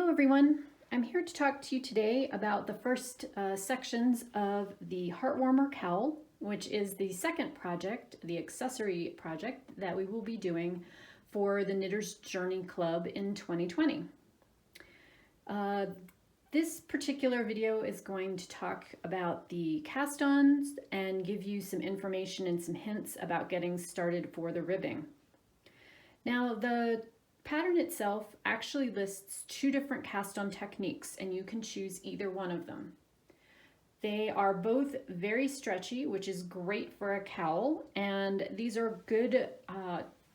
Hello everyone, I'm here to talk to you today about the first sections of the Heartwarmer cowl, which is the second project, the accessory project that we will be doing for the Knitter's Journey Club in 2020. This particular video is going to talk about the cast-ons and give you some information and some hints about getting started for the ribbing. Now, the pattern itself actually lists two different cast-on techniques, and you can choose either one of them. They are both very stretchy, which is great for a cowl, and these are good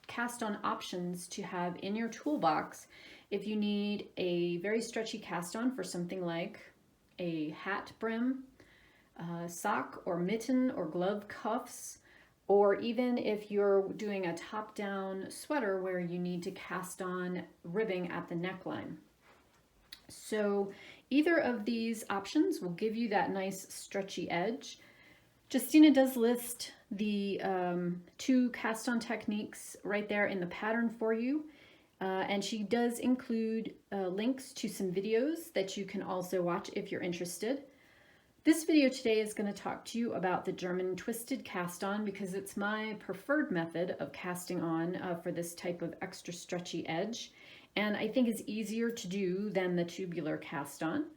cast-on options to have in your toolbox if you need a very stretchy cast-on for something like a hat brim, sock or mitten or glove cuffs, or even if you're doing a top-down sweater where you need to cast on ribbing at the neckline. So either of these options will give you that nice stretchy edge. Justina does list the two cast-on techniques right there in the pattern for you, and she does include links to some videos that you can also watch if you're interested. This video today is going to talk to you about the German twisted cast-on because it's my preferred method of casting on for this type of extra stretchy edge, and I think is easier to do than the tubular cast-on.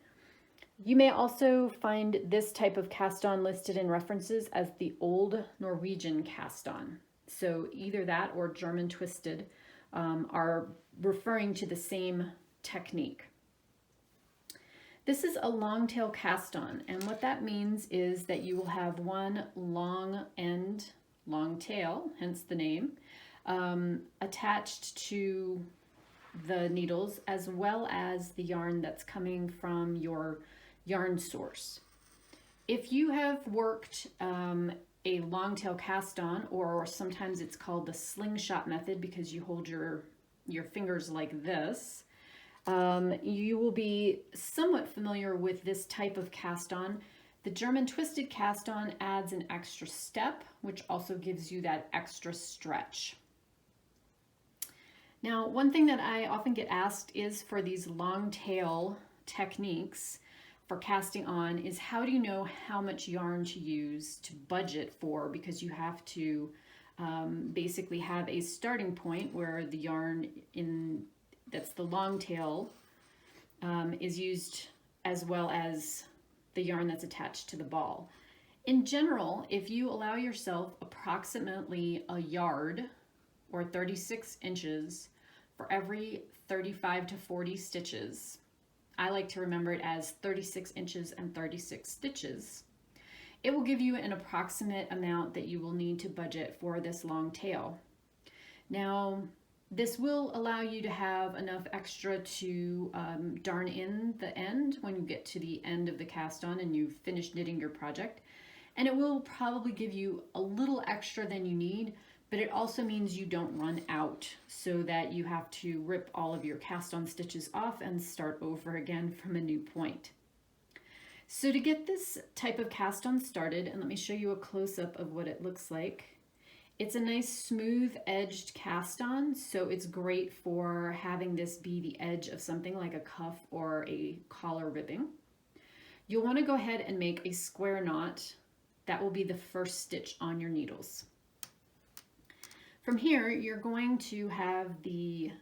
You may also find this type of cast-on listed in references as the old Norwegian cast-on. So either that or German twisted are referring to the same technique. This is a long tail cast on, and what that means is that you will have one long end, long tail, hence the name, attached to the needles as well as the yarn that's coming from your yarn source. If you have worked a long tail cast on, or sometimes it's called the slingshot method because you hold your fingers like this, you will be somewhat familiar with this type of cast on. The German twisted cast on adds an extra step, which also gives you that extra stretch. Now, one thing that I often get asked is for these long tail techniques for casting on is how do you know how much yarn to use to budget for, because you have to basically have a starting point where the yarn that's the long tail is used as well as the yarn that's attached to the ball. In general, if you allow yourself approximately a yard or 36 inches for every 35 to 40 stitches, I like to remember it as 36 inches and 36 stitches, it will give you an approximate amount that you will need to budget for this long tail. Now, this will allow you to have enough extra to darn in the end when you get to the end of the cast on and you've finished knitting your project. And it will probably give you a little extra than you need, but it also means you don't run out so that you have to rip all of your cast on stitches off and start over again from a new point. So to get this type of cast on started, and let me show you a close-up of what it looks like. It's a nice smooth edged cast on, so it's great for having this be the edge of something like a cuff or a collar ribbing. You'll want to go ahead and make a square knot. That will be the first stitch on your needles. From here, you're going to have the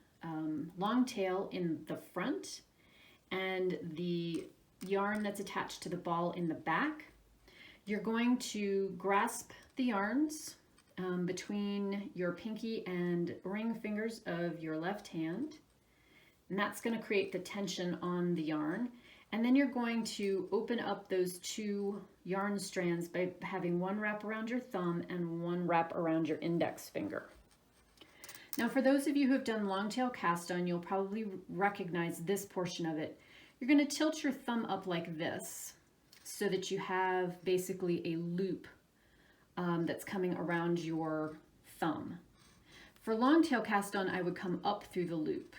long tail in the front and the yarn that's attached to the ball in the back. You're going to grasp the yarns between your pinky and ring fingers of your left hand, and that's going to create the tension on the yarn. And then you're going to open up those two yarn strands by having one wrap around your thumb and one wrap around your index finger. Now, for those of you who have done long tail cast on, you'll probably recognize this portion of it. You're going to tilt your thumb up like this so that you have basically a loop that's coming around your thumb. For long tail cast on, I would come up through the loop.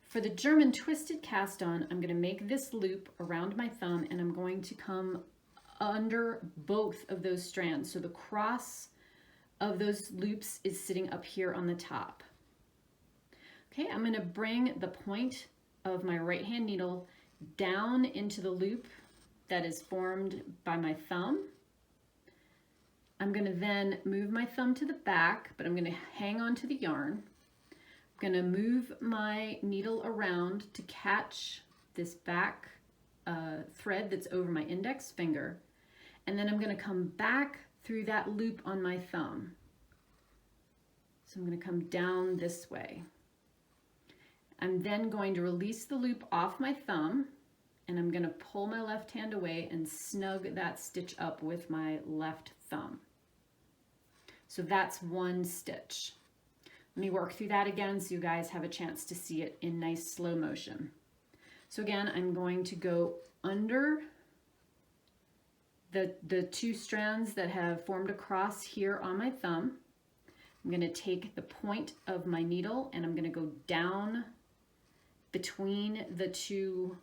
For the German twisted cast on, I'm going to make this loop around my thumb and I'm going to come under both of those strands. So the cross of those loops is sitting up here on the top. Okay, I'm going to bring the point of my right hand needle down into the loop that is formed by my thumb. I'm going to then move my thumb to the back, but I'm going to hang on to the yarn. I'm going to move my needle around to catch this back thread that's over my index finger, and then I'm going to come back through that loop on my thumb. So I'm going to come down this way. I'm then going to release the loop off my thumb, and I'm going to pull my left hand away and snug that stitch up with my left thumb. So that's one stitch. Let me work through that again so you guys have a chance to see it in nice slow motion. So again, I'm going to go under the two strands that have formed a cross here on my thumb. I'm going to take the point of my needle and I'm going to go down between the two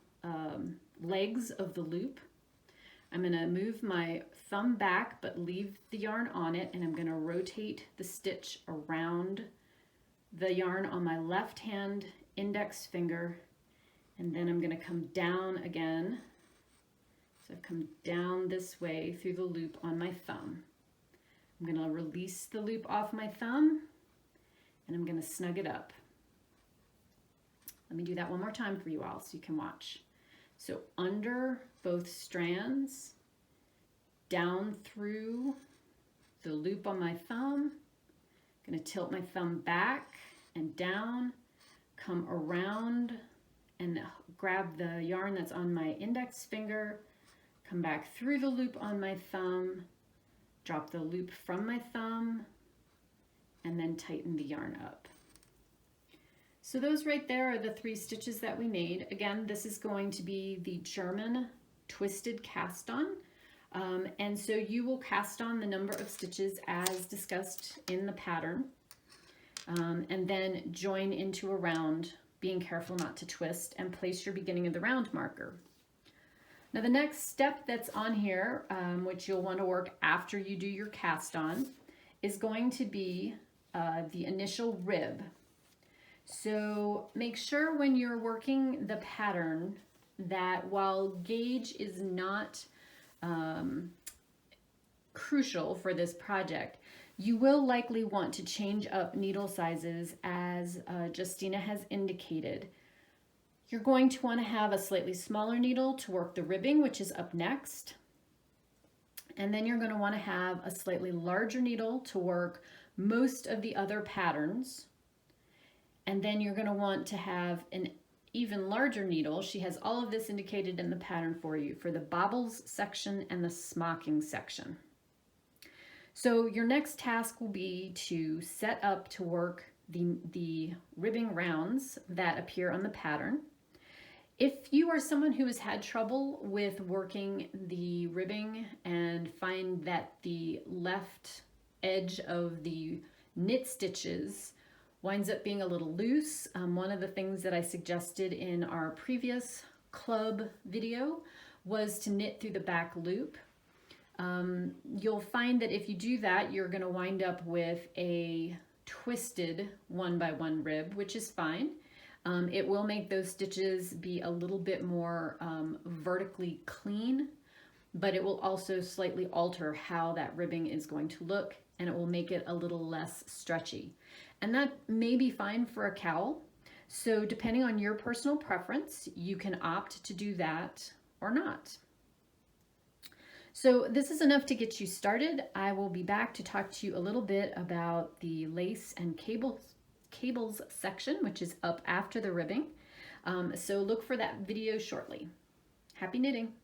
legs of the loop. I'm going to move my thumb back but leave the yarn on it, and I'm going to rotate the stitch around the yarn on my left hand index finger, and then I'm going to come down again. So I've come down this way through the loop on my thumb. I'm going to release the loop off my thumb and I'm going to snug it up. Let me do that one more time for you all so you can watch. So under both strands, down through the loop on my thumb, I'm going to tilt my thumb back and down, come around and grab the yarn that's on my index finger, come back through the loop on my thumb, drop the loop from my thumb, and then tighten the yarn up. So those right there are the 3 stitches that we made. Again, this is going to be the German twisted cast on. And so you will cast on the number of stitches as discussed in the pattern, and then join into a round, being careful not to twist, and place your beginning of the round marker. Now the next step that's on here, which you'll want to work after you do your cast on, is going to be the initial rib. So make sure when you're working the pattern that while gauge is not crucial for this project, you will likely want to change up needle sizes as Justina has indicated. You're going to want to have a slightly smaller needle to work the ribbing, which is up next. And then you're going to want to have a slightly larger needle to work most of the other patterns. And then you're going to want to have an even larger needle. She has all of this indicated in the pattern for you for the bobbles section and the smocking section. So your next task will be to set up to work the ribbing rounds that appear on the pattern. If you are someone who has had trouble with working the ribbing and find that the left edge of the knit stitches winds up being a little loose, one of the things that I suggested in our previous club video was to knit through the back loop. You'll find that if you do that, you're going to wind up with a twisted 1x1 rib, which is fine. It will make those stitches be a little bit more vertically clean, but it will also slightly alter how that ribbing is going to look, and it will make it a little less stretchy. And that may be fine for a cowl. So depending on your personal preference, you can opt to do that or not. So this is enough to get you started. I will be back to talk to you a little bit about the lace and cables section, which is up after the ribbing. So look for that video shortly. Happy knitting!